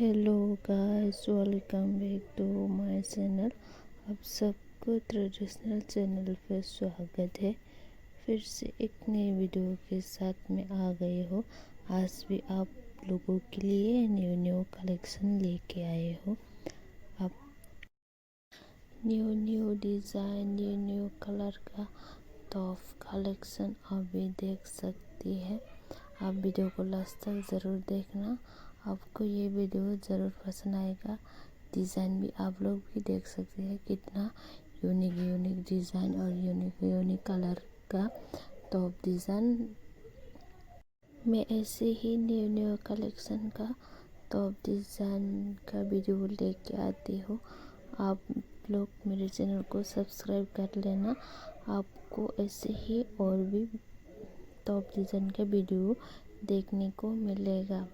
Hello guys, welcome back to my channel. आप सबको traditional channel पर स्वागत है। फिर से एक नई वीडियो के साथ में आ गए हो। आज भी आप लोगों के लिए न्यू कलेक्शन लेके आए हो। आप न्यू डिज़ाइन न्यू कलर का टॉप कलेक्शन आप भी देख सकती है। आप वीडियो को लास्ट तक ज़रूर देखना, आपको ये वीडियो ज़रूर पसंद आएगा। डिज़ाइन भी आप लोग भी देख सकते हैं, कितना यूनिक डिज़ाइन और यूनिक कलर का टॉप डिज़ाइन। मैं ऐसे ही न्यू कलेक्शन का टॉप डिज़ाइन का वीडियो लेके आती हूँ। आप लोग मेरे चैनल को सब्सक्राइब कर लेना, आपको ऐसे ही और भी टॉप डिज़ाइन का वीडियो देखने को मिलेगा।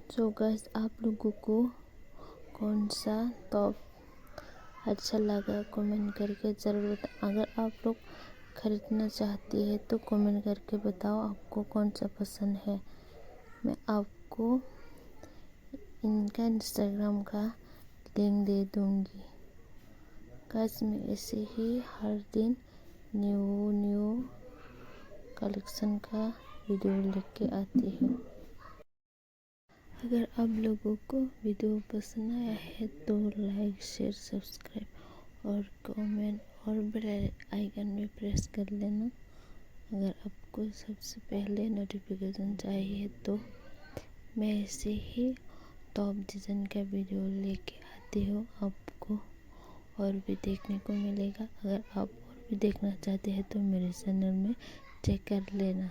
तो गाइस, आप लोगों को कौन सा टॉप अच्छा लगा कमेंट करके ज़रूर बताओ। अगर आप लोग ख़रीदना चाहती है तो कमेंट करके बताओ आपको कौन सा पसंद है। मैं आपको इनका इंस्टाग्राम का लिंक दे दूँगी। गाइस, मैं ऐसे ही हर दिन न्यू कलेक्शन का वीडियो लेके आती हूँ। अगर आप लोगों को वीडियो पसंद आया है तो लाइक, शेयर, सब्सक्राइब और कमेंट और बेल आइकन में प्रेस कर लेना। अगर आपको सबसे पहले नोटिफिकेशन चाहिए तो मैं ऐसे ही टॉप डिज़ाइन का वीडियो लेके आती हूँ, आपको और भी देखने को मिलेगा। अगर आप और भी देखना चाहते हैं तो मेरे चैनल में चेक कर लेना।